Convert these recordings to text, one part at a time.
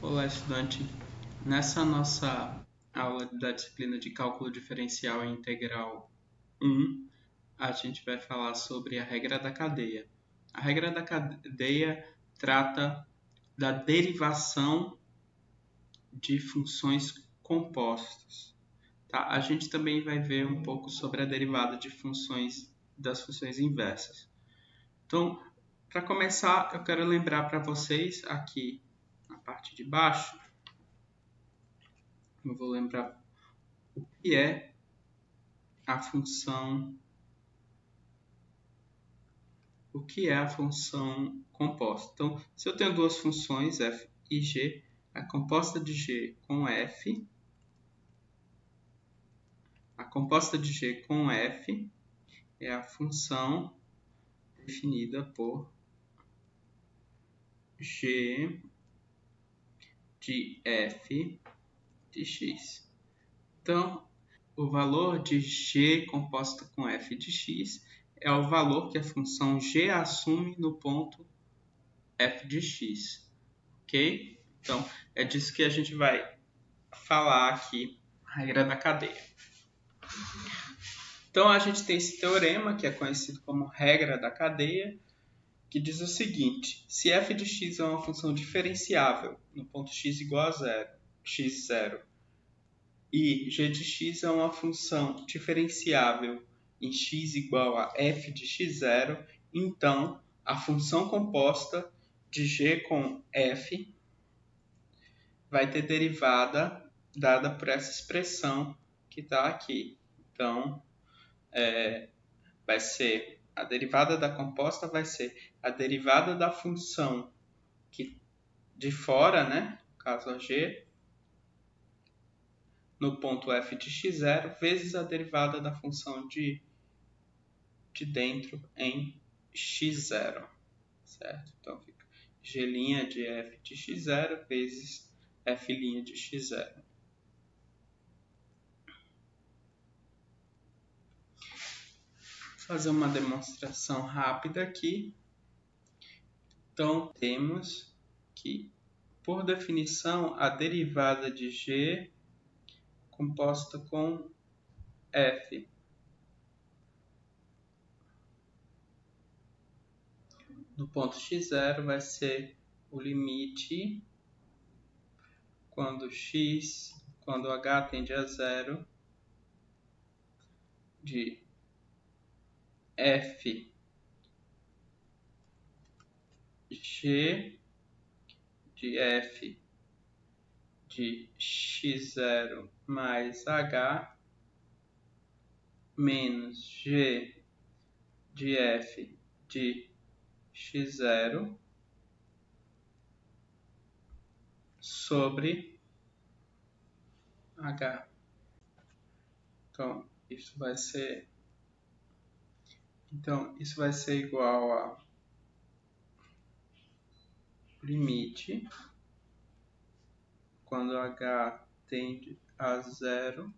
Olá, estudante. Nessa nossa aula da disciplina de Cálculo Diferencial e Integral 1, a gente vai falar sobre a regra da cadeia. A regra da cadeia trata da derivação de funções compostas. Tá? A gente também vai ver um pouco sobre a derivada de das funções inversas. Então, para começar, eu quero lembrar para vocês aqui na parte de baixo, eu vou lembrar o que é a função composta. Então, se eu tenho duas funções, f e g, a composta de g com f é a função definida por g de f de x. Então, o valor de g composta com f de x é o valor que a função g assume no ponto f de x, ok? Então, é disso que a gente vai falar aqui, a regra da cadeia. Então, a gente tem esse teorema, que é conhecido como regra da cadeia, que diz o seguinte: se f de x é uma função diferenciável no ponto x igual a x0, e g de x é uma função diferenciável em x igual a f de x0, então a função composta de g com f vai ter derivada dada por essa expressão que está aqui. Então, vai ser a derivada da composta vai ser a derivada da função que de fora, né, no caso a g, no ponto f de x0, vezes a derivada da função de dentro em x0, certo? Então fica g' de f de x0 vezes f' de x0. Vou fazer uma demonstração rápida aqui. Então temos que, por definição, a derivada de g composta com f no ponto x0 vai ser o limite quando h tende a zero de f g de f de x0 mais h menos g de f de x0 sobre h. Então, isso vai ser igual a limite quando h tende a zero,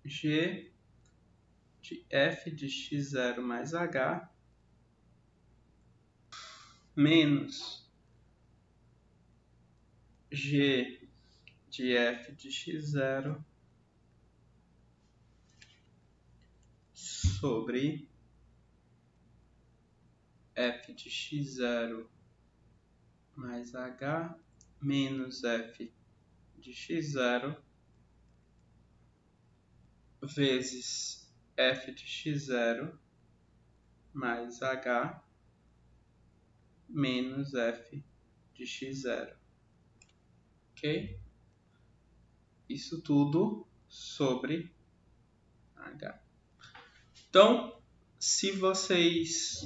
g de f de x0 mais h menos g de f de x0 sobre f de x0 mais h menos f de x0 vezes f de x0 mais h menos f de x0. Ok? Isso tudo sobre h. Então, se vocês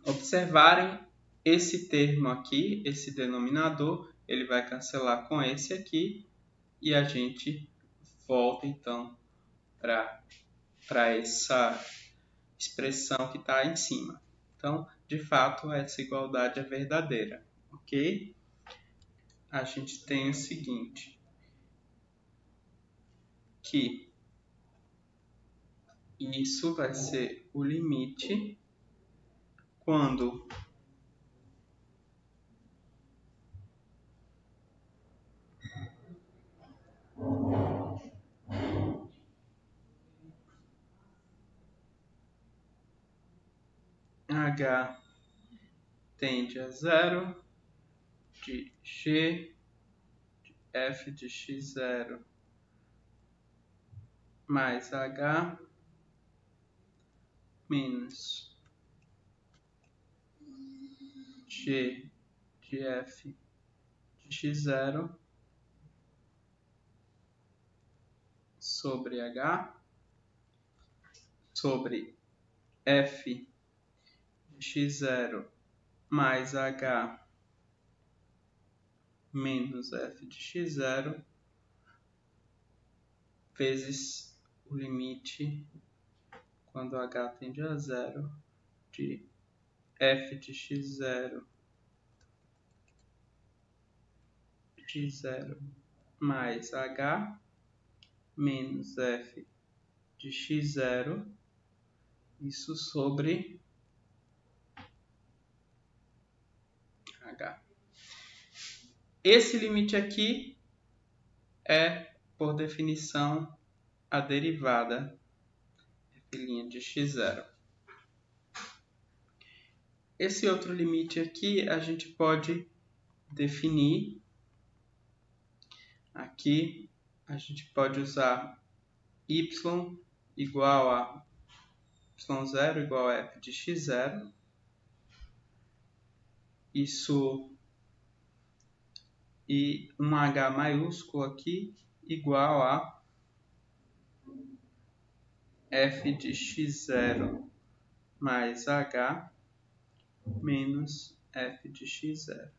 observarem esse termo aqui, esse denominador, ele vai cancelar com esse aqui e a gente volta então para essa expressão que está em cima. Então, de fato, essa igualdade é verdadeira, ok? A gente tem o seguinte, que isso vai ser o limite quando h tende a zero de g de f de x0 mais h menos g de f de x0 sobre h sobre f de x0 mais h menos f de x0 vezes o limite quando h tende a zero de f de x0 mais h menos f de x0, isso sobre h. Esse limite aqui é, por definição, a derivada f' de x0. Esse outro limite aqui a gente pode definir. Aqui a gente pode usar y igual a y0 igual a f de x0. Isso e um h maiúsculo aqui igual a f de x0 mais h menos f de x0.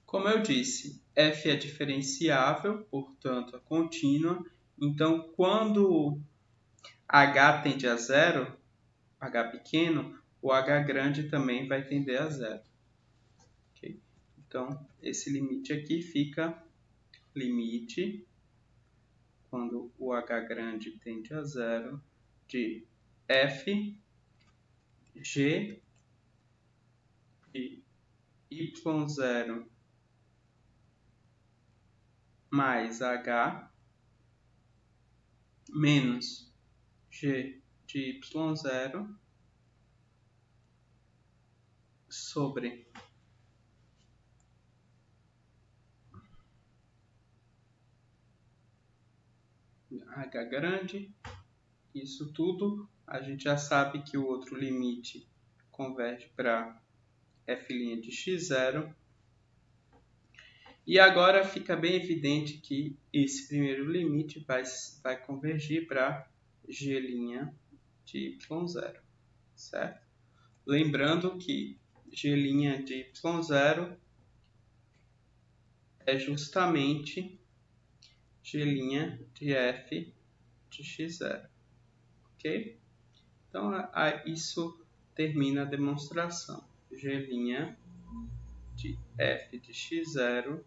Como eu disse, f é diferenciável, portanto é contínua. Então, quando h tende a zero, h pequeno, o h grande também vai tender a zero. Okay? Então, esse limite aqui fica limite, quando o h grande tende a zero, de f g de y0 mais h menos g de y0 sobre h grande. Isso tudo a gente já sabe que o outro limite converge para f' de x0. E agora fica bem evidente que esse primeiro limite vai convergir para g' de y0, certo? Lembrando que g' de y0 é justamente g' de f de x0, ok? Então, isso termina a demonstração. G' de f de x0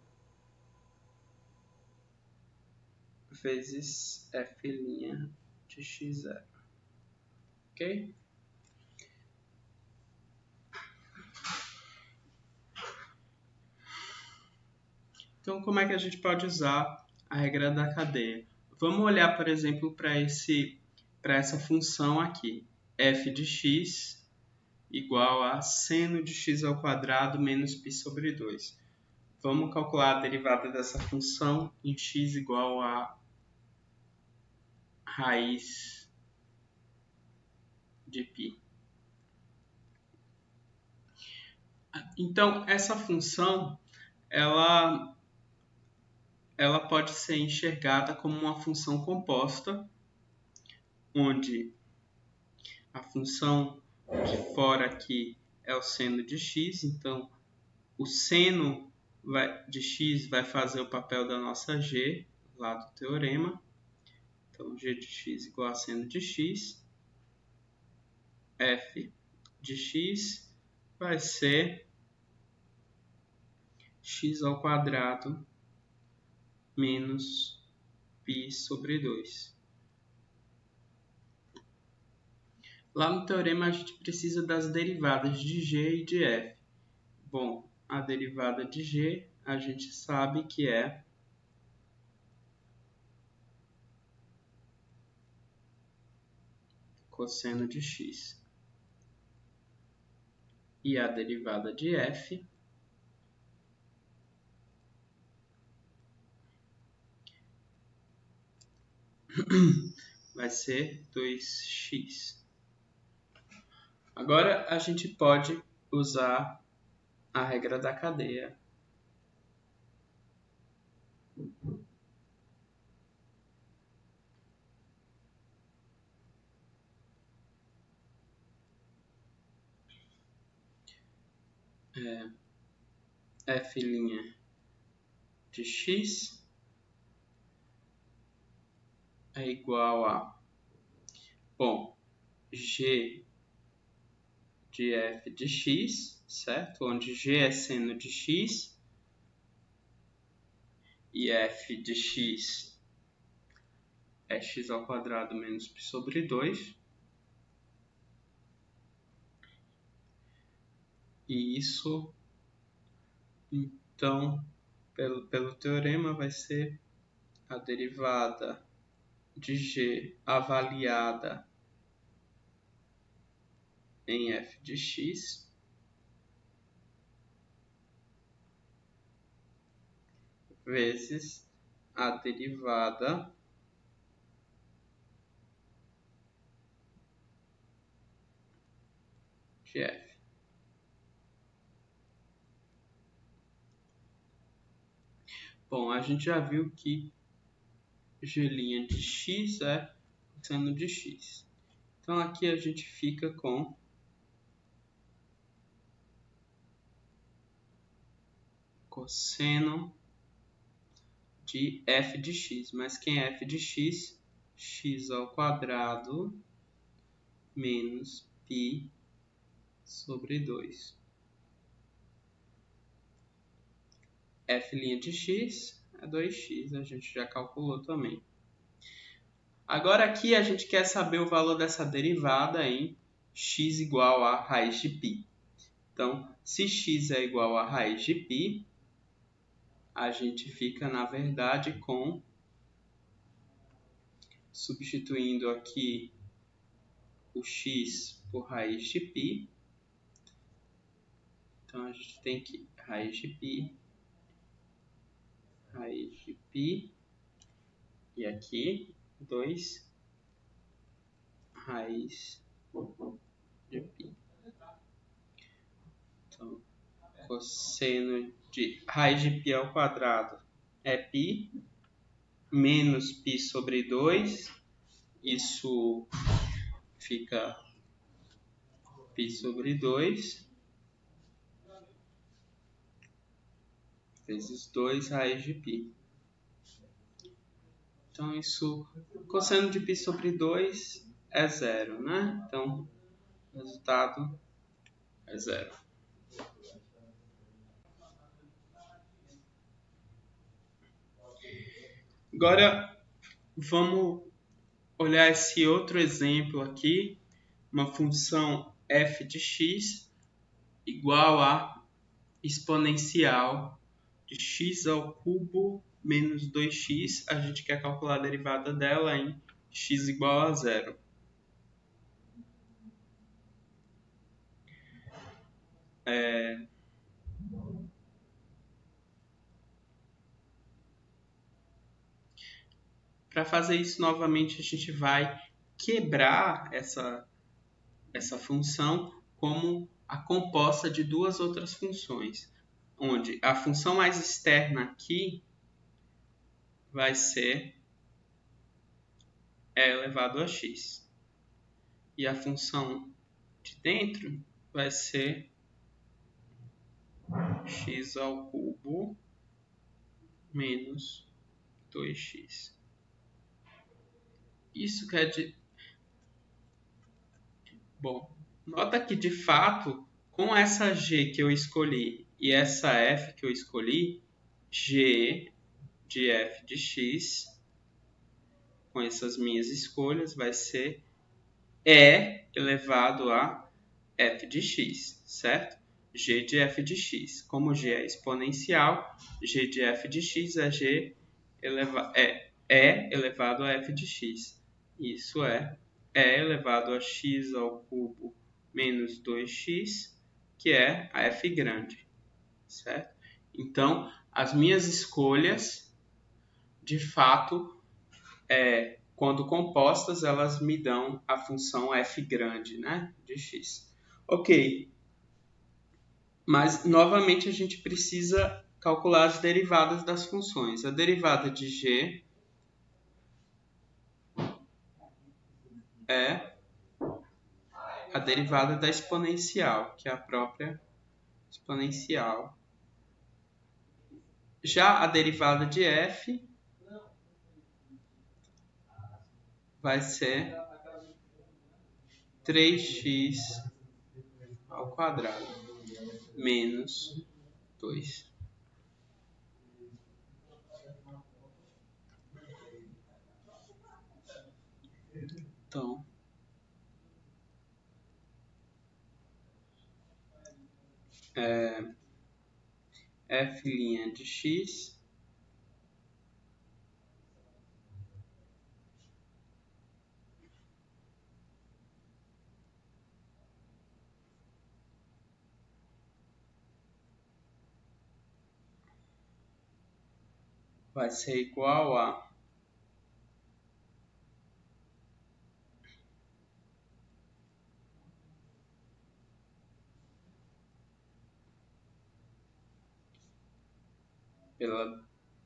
vezes f' de x0, ok? Então, como é que a gente pode usar a regra da cadeia? Vamos olhar, por exemplo, para essa função aqui, f de x igual a seno de x ao quadrado menos π sobre 2. Vamos calcular a derivada dessa função em x igual a raiz de π. Então, essa função, ela pode ser enxergada como uma função composta, onde a função de fora aqui é o seno de x, então o seno de x vai fazer o papel da nossa g, lá do teorema. Então, g de x igual a seno de x, f de x vai ser x ao quadrado menos π sobre 2. Lá no teorema a gente precisa das derivadas de g e de f. Bom, a derivada de g a gente sabe que é cosseno de x. E a derivada de f vai ser 2x. Agora a gente pode usar a regra da cadeia. F' de x é igual a, bom, g de f de x, certo? Onde g é seno de x e f de x é x ao quadrado menos π sobre 2. E isso, então, pelo teorema, vai ser a derivada de g avaliada em f de x vezes a derivada de f. Bom, a gente já viu que g' de x é seno de x. Então aqui a gente fica com cosseno de f de x. Mas quem é f de x? X ao quadrado menos π sobre 2. F' de x é 2x, a gente já calculou também. Agora aqui a gente quer saber o valor dessa derivada em x igual a raiz de π. Então, se x é igual a raiz de π, a gente fica, na verdade, com, substituindo aqui o x por raiz de π. Então, a gente tem que raiz de π, e aqui 2 raiz de π. Então, cosseno de raiz de π ao quadrado é π, menos π sobre 2, isso fica π sobre 2, vezes 2 raiz de π. Então, isso, cosseno de π sobre 2 é zero, né? Então, o resultado é zero. Agora, vamos olhar esse outro exemplo aqui, uma função f de x igual a exponencial de x ao cubo menos 2x. A gente quer calcular a derivada dela em x igual a zero. Para fazer isso novamente, a gente vai quebrar essa função como a composta de duas outras funções, onde a função mais externa aqui vai ser e elevado a x. E a função de dentro vai ser x ao cubo menos 2x. Isso quer dizer... Bom, nota que de fato, com essa g que eu escolhi e essa f que eu escolhi, g de f de x, com essas minhas escolhas, vai ser e elevado a f de x, certo? G de f de x. Como g é exponencial, g de f de x é elevado a f de x. Isso é e elevado a x ao cubo menos 2x que é a f grande, certo? Então, as minhas escolhas, de fato, quando compostas, elas me dão a função f grande, né, de x. Ok, mas novamente a gente precisa calcular as derivadas das funções. A derivada de g é a derivada da exponencial, que é a própria exponencial. Já a derivada de f vai ser 3x ao quadrado menos 2. Então, f' de x vai ser igual a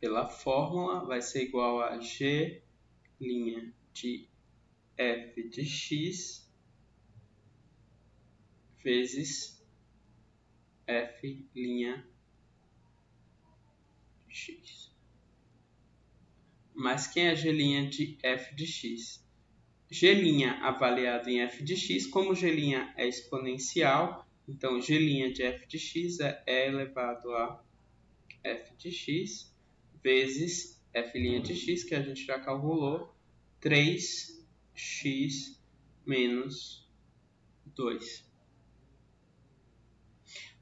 pela fórmula, vai ser igual a g' de f de x vezes f' de x. Mas quem é g' de f de x? G' avaliado em f de x, como g' é exponencial, então g' de f de x é e elevado a f de x vezes f' de x, que a gente já calculou, 3x menos 2.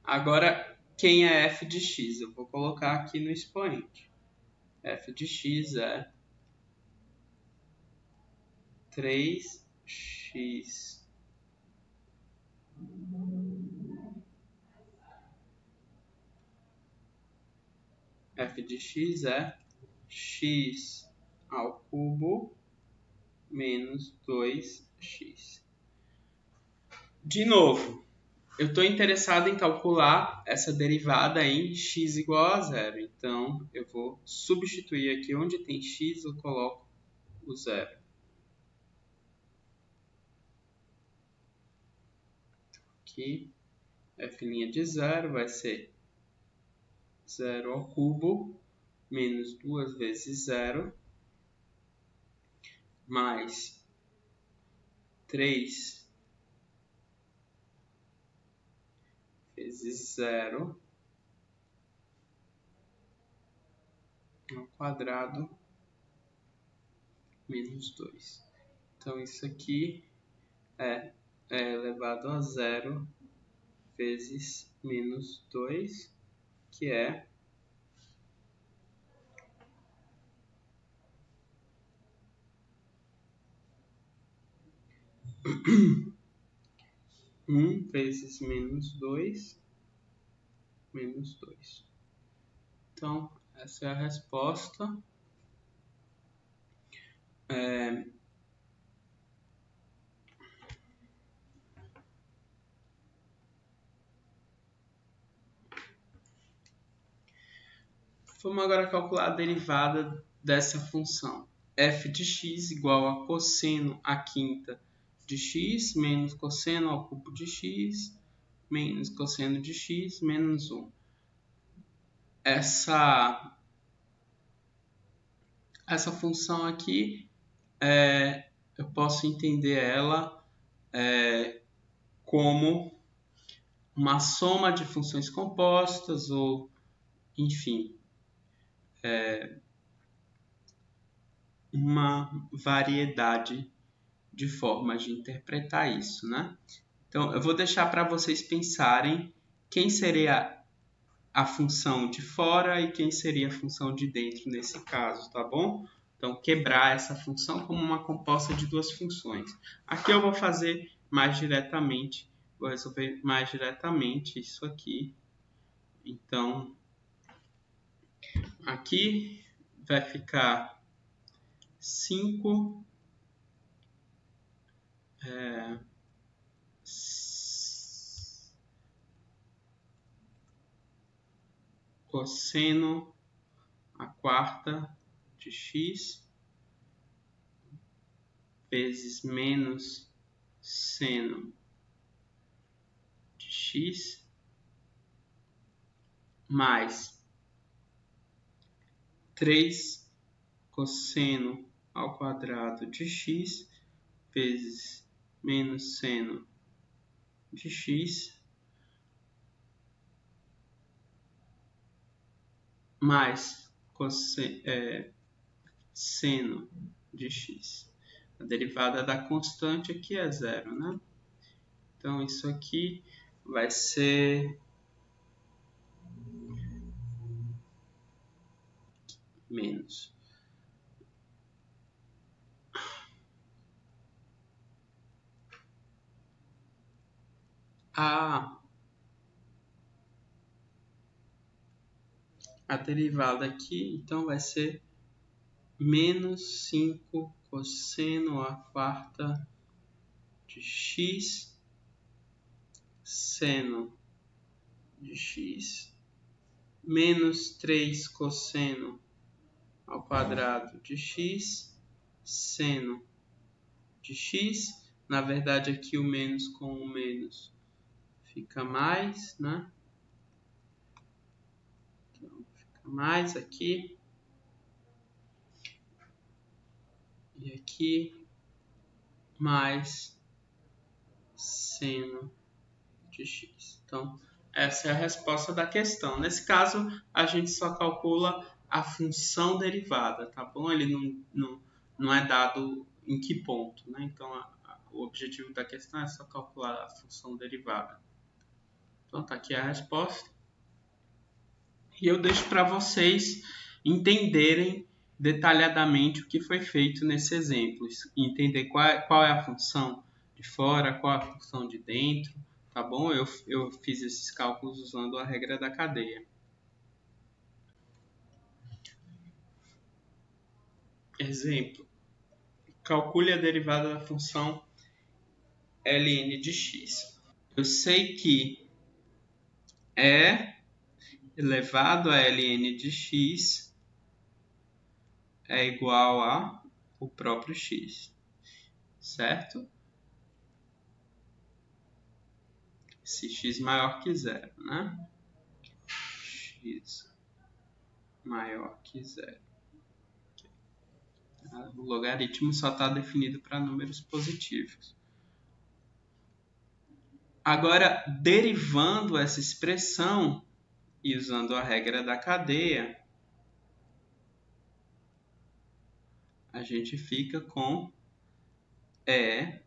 Agora, quem é f de x? Eu vou colocar aqui no expoente. F de x é 3x f de x é x ao cubo menos 2x. De novo, eu estou interessado em calcular essa derivada em x igual a zero. Então, eu vou substituir aqui onde tem x, eu coloco o zero. Aqui, f' de zero vai ser 0 ao cubo menos 2 vezes 0 mais 3 vezes 0 ao quadrado menos 2. Então, isso aqui é elevado a 0 vezes menos 2, que é 1 vezes menos 2, menos 2. Então, essa é a resposta. Vamos agora calcular a derivada dessa função. F de x igual a cosseno à quinta de x menos cosseno ao cubo de x menos cosseno de x menos 1. Essa função aqui, eu posso entender ela como uma soma de funções compostas ou, enfim, uma variedade de formas de interpretar isso, né? Então, eu vou deixar para vocês pensarem quem seria a função de fora e quem seria a função de dentro nesse caso, tá bom? Então, quebrar essa função como uma composta de duas funções. Aqui eu vou fazer mais diretamente vou resolver mais diretamente isso aqui. Então, aqui vai ficar 5 cosseno a quarta de x vezes menos seno de x mais 3 cosseno ao quadrado de x vezes menos seno de x mais seno de x. A derivada da constante aqui é zero, né? Então, isso aqui vai ser menos. A derivada aqui, então, vai ser menos 5 cosseno a quarta de x seno de x menos 3 cosseno ao quadrado de x seno de x. Na verdade, aqui o menos com o menos fica mais, né? Então, fica mais aqui. E aqui, mais seno de x. Então, essa é a resposta da questão. Nesse caso, a gente só calcula a função derivada, tá bom? Ele não é dado em que ponto, né? Então, o objetivo da questão é só calcular a função derivada. Então, tá aqui a resposta. E eu deixo para vocês entenderem detalhadamente o que foi feito nesse exemplo. Entender qual é a função de fora, qual é a função de dentro, tá bom? Eu fiz esses cálculos usando a regra da cadeia. Exemplo. Calcule a derivada da função ln de x. Eu sei que E elevado a ln de x é igual a o próprio x, certo? Se x maior que zero, né? X maior que zero. O logaritmo só está definido para números positivos. Agora, derivando essa expressão e usando a regra da cadeia, a gente fica com a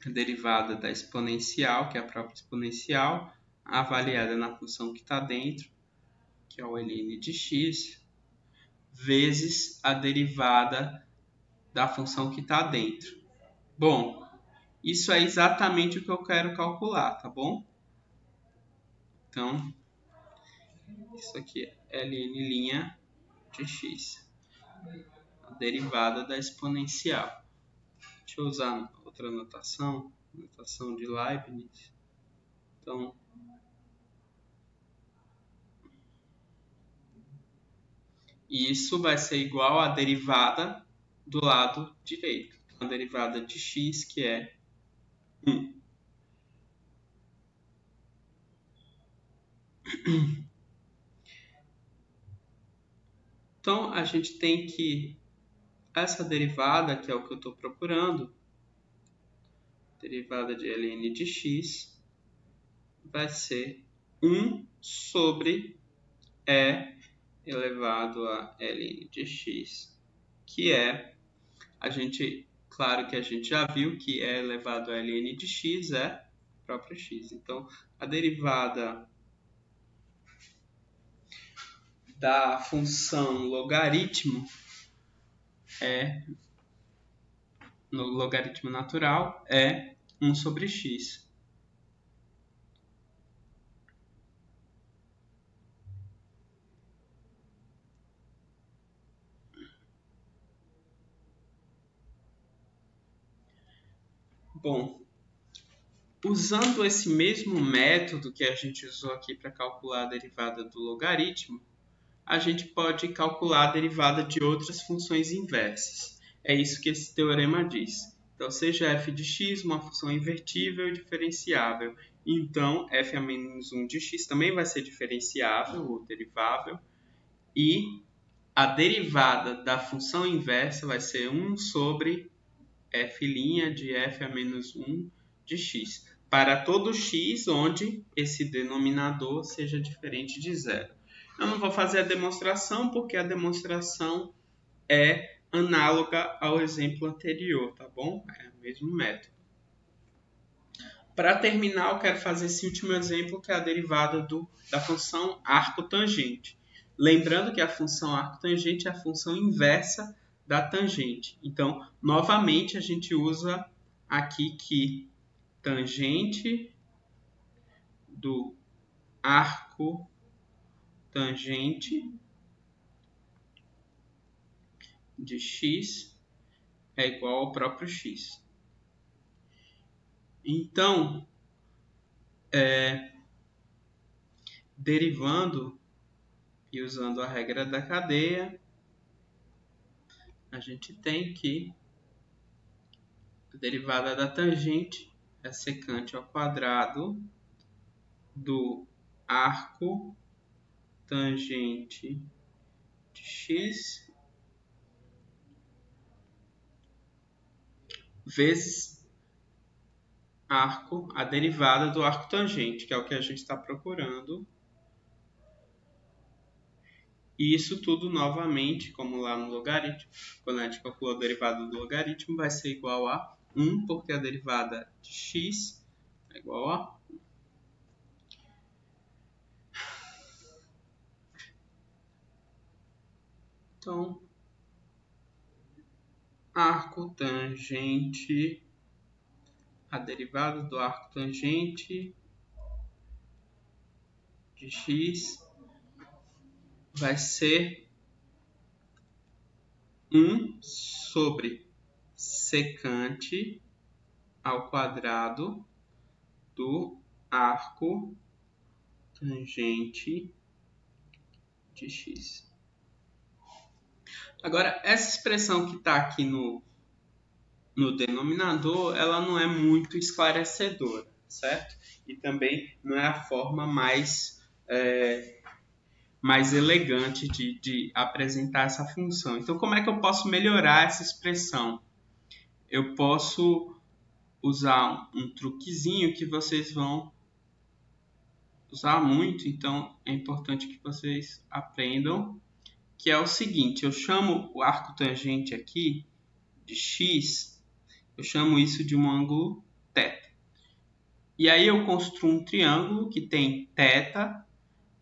derivada da exponencial, que é a própria exponencial, avaliada na função que está dentro, que é o ln de x, vezes a derivada da função que está dentro. Bom, isso é exatamente o que eu quero calcular, tá bom? Então, isso aqui é ln' de x, a derivada da exponencial. Deixa eu usar outra notação de Leibniz. Então, isso vai ser igual à derivada do lado direito. A derivada de x, que é 1. Então, a gente tem que essa derivada, que é o que eu estou procurando, derivada de ln de x, vai ser 1 sobre E elevado a ln de x, que é, claro que a gente já viu que E elevado a ln de x é o próprio x. Então, a derivada da função logaritmo no logaritmo natural é 1 sobre x. Bom, usando esse mesmo método que a gente usou aqui para calcular a derivada do logaritmo, a gente pode calcular a derivada de outras funções inversas. É isso que esse teorema diz. Então, seja f de x uma função invertível e diferenciável, então f a menos 1 de x também vai ser diferenciável ou derivável, e a derivada da função inversa vai ser 1 sobre f' de f a menos 1 de x, para todo x onde esse denominador seja diferente de zero. Eu não vou fazer a demonstração porque a demonstração é análoga ao exemplo anterior, tá bom? É o mesmo método. Para terminar, eu quero fazer esse último exemplo, que é a derivada da função arcotangente. Lembrando que a função arcotangente é a função inversa da tangente. Então, novamente, a gente usa aqui que tangente do arco tangente de x é igual ao próprio x. Então, derivando e usando a regra da cadeia, a gente tem que a derivada da tangente é secante ao quadrado do arco tangente de x vezes a derivada do arco tangente, que é o que a gente está procurando. E isso tudo novamente, como lá no logaritmo, quando a gente calculou a derivada do logaritmo, vai ser igual a 1, porque a derivada de x é igual a 1. Então, arco tangente, a derivada do arco tangente de x vai ser 1 sobre secante ao quadrado do arco tangente de x. Agora, essa expressão que está aqui no denominador, ela não é muito esclarecedora, certo? E também não é a forma mais elegante de apresentar essa função. Então, como é que eu posso melhorar essa expressão? Eu posso usar um truquezinho que vocês vão usar muito, então é importante que vocês aprendam, que é o seguinte: eu chamo o arco tangente aqui de x, eu chamo isso de um ângulo θ. E aí eu construo um triângulo que tem θ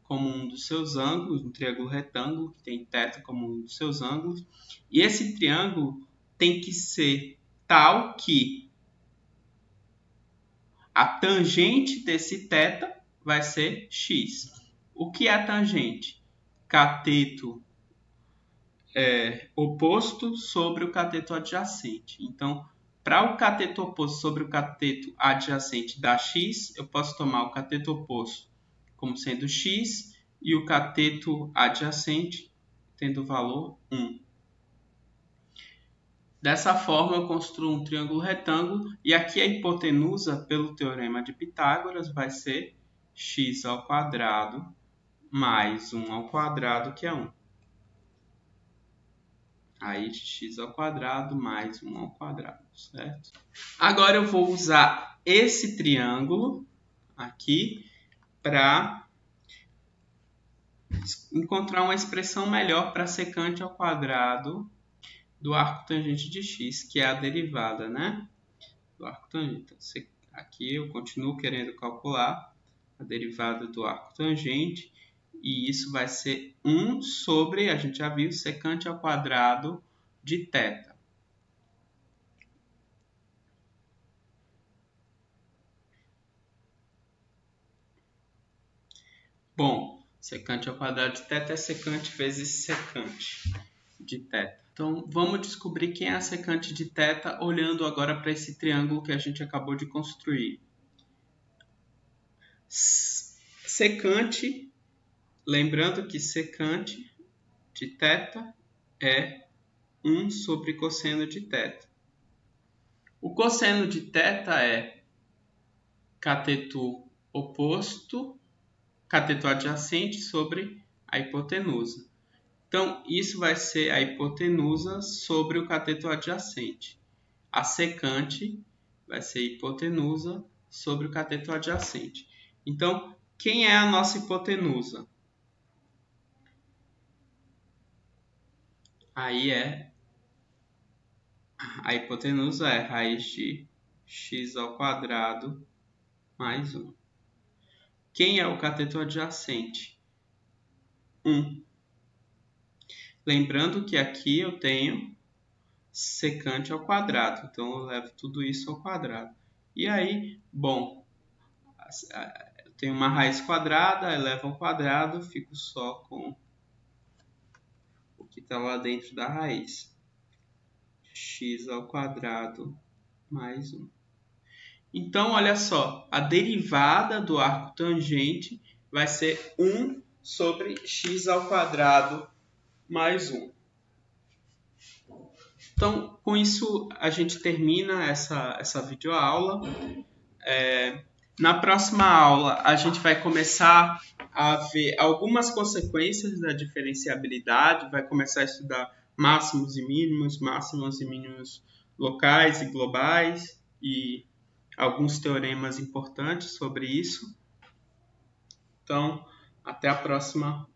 como um dos seus ângulos, um triângulo retângulo que tem θ como um dos seus ângulos, e esse triângulo tem que ser tal que a tangente desse θ vai ser x. O que é a tangente? Cateto oposto sobre o cateto adjacente. Então, para o cateto oposto sobre o cateto adjacente dar x, eu posso tomar o cateto oposto como sendo x e o cateto adjacente tendo o valor 1. Dessa forma, eu construo um triângulo retângulo e aqui a hipotenusa, pelo teorema de Pitágoras, vai ser x ao quadrado mais 1 ao quadrado, que é 1. Aí, x ao quadrado mais 1 ao quadrado, certo? Agora eu vou usar esse triângulo aqui para encontrar uma expressão melhor para secante ao quadrado do arco tangente de x, que é a derivada, né? Do arco tangente. Aqui eu continuo querendo calcular a derivada do arco tangente, e isso vai ser 1 sobre, a gente já viu, secante ao quadrado de θ. Bom, secante ao quadrado de θ é secante vezes secante de θ. Então, vamos descobrir quem é a secante de θ olhando agora para esse triângulo que a gente acabou de construir. Secante, lembrando que secante de θ é 1 sobre cosseno de θ. O cosseno de θ é cateto oposto, cateto adjacente sobre a hipotenusa. Então, isso vai ser a hipotenusa sobre o cateto adjacente. A secante vai ser hipotenusa sobre o cateto adjacente. Então, quem é a nossa hipotenusa? Aí a hipotenusa é raiz de x ao quadrado mais 1. Quem é o cateto adjacente? 1. Lembrando que aqui eu tenho secante ao quadrado, então eu levo tudo isso ao quadrado. E aí, bom, eu tenho uma raiz quadrada, elevo ao quadrado, fico só com o que está lá dentro da raiz. X ao quadrado mais 1. Então, olha só, a derivada do arco tangente vai ser 1 sobre x ao quadrado mais 1. Então, com isso, a gente termina essa videoaula. Na próxima aula, a gente vai começar a ver algumas consequências da diferenciabilidade, vai começar a estudar máximos e mínimos locais e globais e alguns teoremas importantes sobre isso. Então, até a próxima